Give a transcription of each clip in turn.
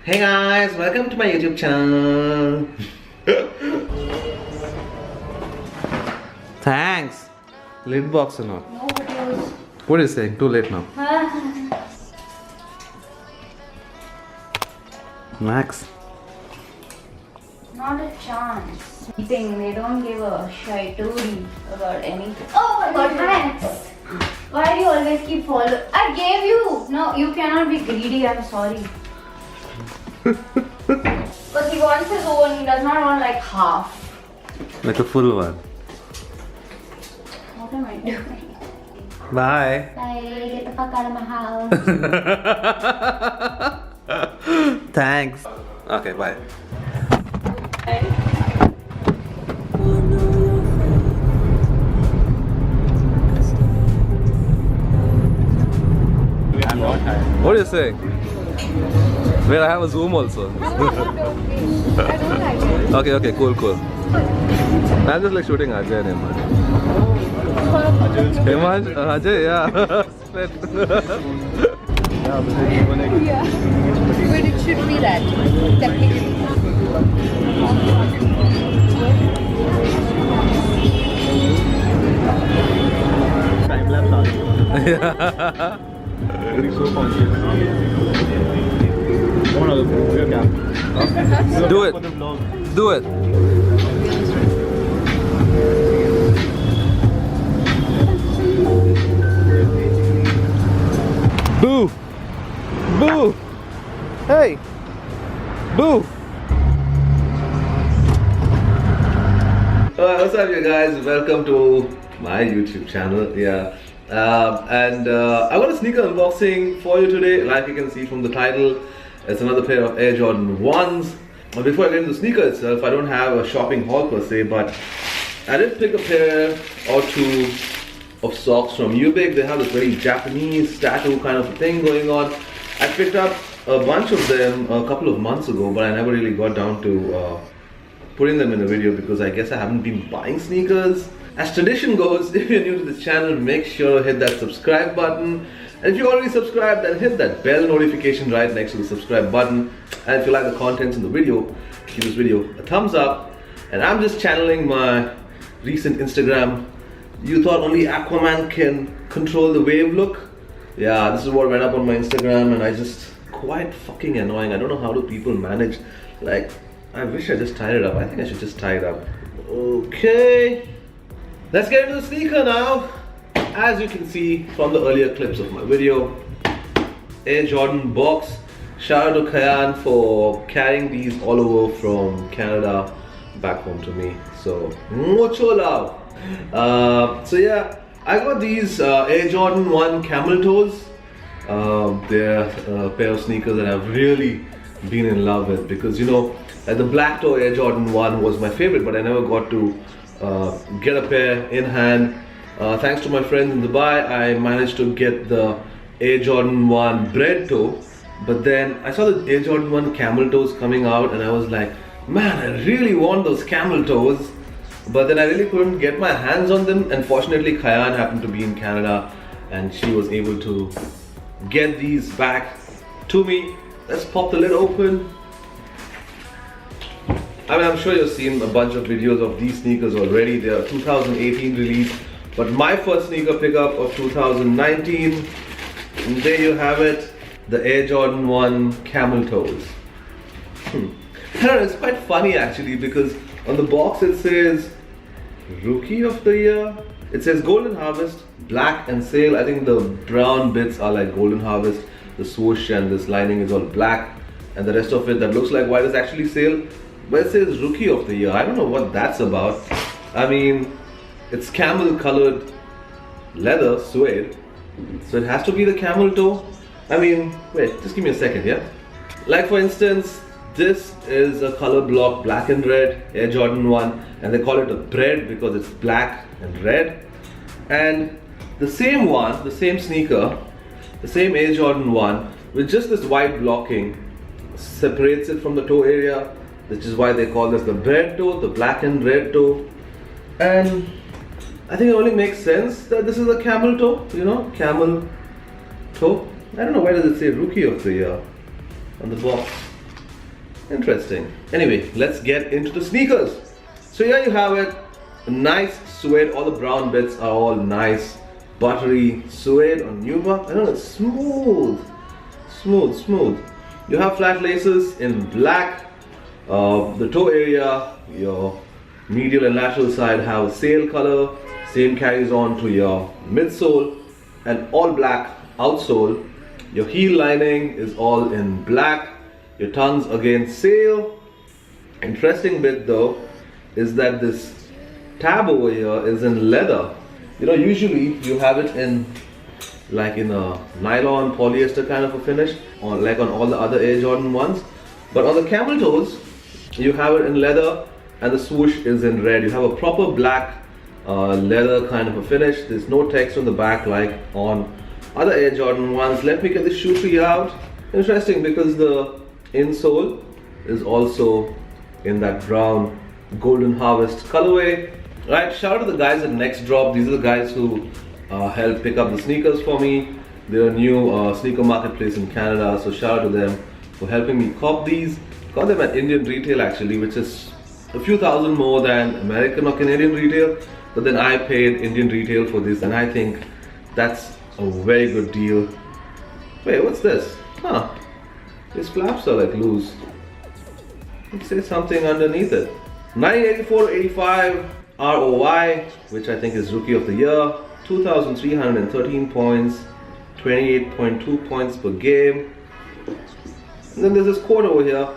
Hey guys, welcome to my YouTube channel. Thanks. Lid box or not? No, but it was. What are you saying? Too late now. Max. Not a chance. They don't give a shituri about anything. Oh my god, Max! Why do you always keep following? I gave you! No, you cannot be greedy, I'm sorry. Because he wants his own, he does not want like half. Like a full one. What am I doing? Bye. Bye, get the fuck out of my house. Thanks. Okay, bye. What are you saying? Wait, I have a Zoom also. I don't like it. Okay, cool. I'm just like shooting Ajay and Hemant. Hemant? Ajay, yeah. Split. Yeah. But it should be that, technically. Time lapse. So conscious. Do it. Do it. Boo! Boo! Hey! Boo! Alright, what's up you guys? Welcome to my YouTube channel. Yeah. I got a sneaker unboxing for you today. Like you can see from the title, it's another pair of Air Jordan 1s. Before I get into the sneaker itself, I don't have a shopping haul per se, but I did pick a pair or two of socks from Ubik. They have this very Japanese tattoo kind of thing going on. I picked up a bunch of them a couple of months ago, but I never really got down to putting them in a video because I guess I haven't been buying sneakers. As tradition goes, if you're new to this channel, make sure to hit that subscribe button. And if you already subscribed, then hit that bell notification right next to the subscribe button. And if you like the contents in the video, give this video a thumbs up. And I'm just channeling my recent Instagram. You thought only Aquaman can control the wave look? Yeah, this is what went up on my Instagram, and I just quite fucking annoying. I don't know how do people manage. Like, I wish I just tied it up. I think I should just tie it up. Okay. Let's get into the sneaker now. As you can see from the earlier clips of my video, Air Jordan box. Shout out to Kayaan for carrying these all over from Canada back home to me. So, mucho love. So yeah, I got these Air Jordan 1 Camel Toes. They're a pair of sneakers that I've really been in love with because, you know, the black toe Air Jordan 1 was my favorite, but I never got to get a pair in hand. Thanks to my friends in Dubai, I managed to get the Air Jordan 1 bread toe, but then I saw the Air Jordan 1 camel toes coming out and I was like, man, I really want those camel toes, but then I really couldn't get my hands on them. And fortunately Kayaan happened to be in Canada and she was able to get these back to me. Let's pop the lid open. I mean, I'm sure you've seen a bunch of videos of these sneakers already. They are 2018 release, but my first sneaker pickup of 2019. And there you have it, the Air Jordan 1 Camel Toes. I don't know, it's quite funny actually because on the box it says Rookie of the Year. It says Golden Harvest, Black and Sail. I think the brown bits are like Golden Harvest. The swoosh and this lining is all black, and the rest of it that looks like white is actually Sail. But it says Rookie of the Year. I don't know what that's about. I mean, it's camel colored leather, suede, so it has to be the camel toe. I mean, wait, just give me a second, yeah? Like for instance, this is a color block, black and red, Air Jordan 1, and they call it a bread because it's black and red. And the same one, the same sneaker, the same Air Jordan 1 with just this white blocking separates it from the toe area, which is why they call this the bread toe, the black and red toe. And I think it only makes sense that this is a camel toe, you know, camel toe. I don't know, why does it say Rookie of the Year on the box? Interesting. Anyway, let's get into the sneakers. So here you have it. A nice suede. All the brown bits are all nice, buttery suede on nubuck. I know it's smooth. You have flat laces in black. The toe area, your medial and lateral side have sail color. Same carries on to your midsole and all black outsole. Your heel lining is all in black. Your tongues again sail. Interesting bit though is that this tab over here is in leather. You know, usually you have it in like in a nylon polyester kind of a finish, or like on all the other Air Jordan ones. But on the camel toes, you have it in leather and the swoosh is in red. You have a proper black leather kind of a finish. There's no text on the back like on other Air Jordan ones. Let me get the shoe tree out. Interesting because the insole is also in that brown golden harvest colorway. Right, shout out to the guys at Nxt Drop. These are the guys who helped pick up the sneakers for me. They're a new sneaker marketplace in Canada, so shout out to them for helping me cop these. Got them at Indian retail actually, which is a few thousand more than American or Canadian retail, but then I paid Indian retail for this, and I think that's a very good deal. Wait, what's this? Huh, these flaps are like loose. Let's say something underneath it. 1984-85 ROY, which I think is Rookie of the Year. 2,313 points, 28.2 points per game. And then there's this quote over here.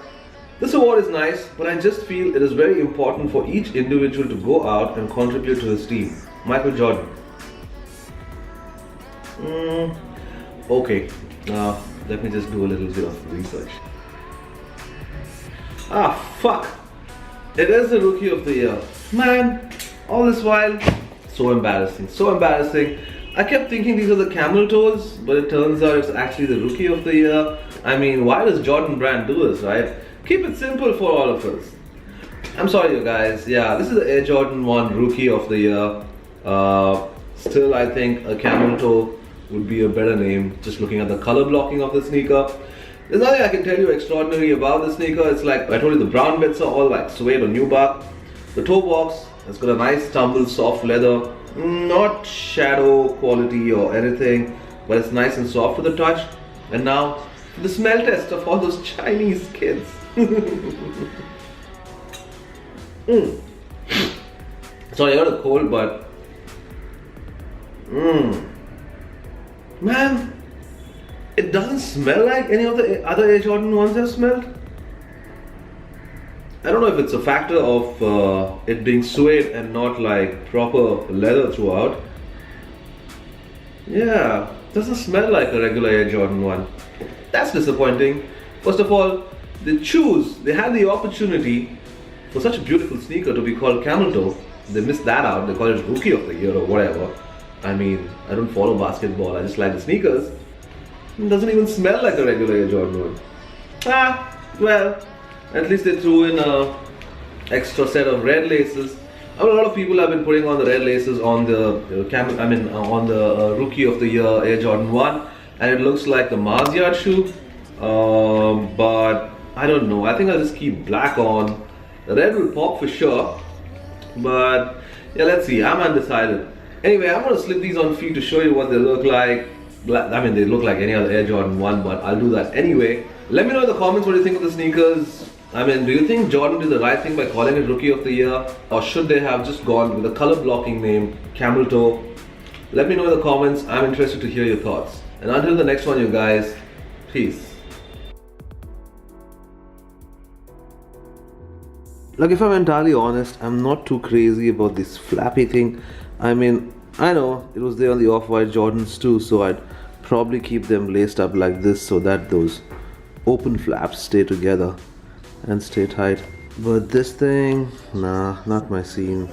This award is nice, but I just feel it is very important for each individual to go out and contribute to his team. Michael Jordan. Okay, let me just do a little bit of research. Ah, fuck. It is the Rookie of the Year. Man, all this while, so embarrassing, so embarrassing. I kept thinking these are the camel toes, but it turns out it's actually the Rookie of the Year. I mean, why does Jordan Brand do this, right? Keep it simple for all of us. I'm sorry you guys, yeah, this is the Air Jordan 1 Rookie of the Year. Still, I think a camel toe would be a better name, just looking at the color blocking of the sneaker. There's nothing I can tell you extraordinary about the sneaker. It's like, I told you the brown bits are all like suede or nubuck. The toe box has got a nice tumbled soft leather. Not shadow quality or anything, but it's nice and soft to the touch. And now, the smell test of all those Chinese kids. Sorry, I got a cold, but man, it doesn't smell like any of the other Air Jordan ones I've smelled. I don't know if it's a factor of it being suede and not like proper leather throughout. Yeah, doesn't smell like a regular Air Jordan one. That's disappointing. First of all, they had the opportunity for such a beautiful sneaker to be called Camel Toe. They missed that out. They call it Rookie of the Year or whatever. I mean, I don't follow basketball. I just like the sneakers. It doesn't even smell like a regular Air Jordan one. Well, at least they threw in a extra set of red laces. I mean, a lot of people have been putting on the red laces on the Rookie of the Year Air Jordan 1, and it looks like the Mars Yard shoe. But I don't know. I think I'll just keep black on. The red will pop for sure. But yeah, let's see. I'm undecided. Anyway, I'm gonna slip these on feet to show you what they look like. I mean, they look like any other Air Jordan 1, but I'll do that anyway. Let me know in the comments what you think of the sneakers. I mean, do you think Jordan did the right thing by calling it Rookie of the Year? Or should they have just gone with a color blocking name, Camel Toe? Let me know in the comments. I'm interested to hear your thoughts. And until the next one, you guys, peace. Like, if I'm entirely honest, I'm not too crazy about this flappy thing. I mean, I know it was there on the off-white Jordans too, so I'd probably keep them laced up like this so that those open flaps stay together and stay tight. But this thing, nah, not my scene.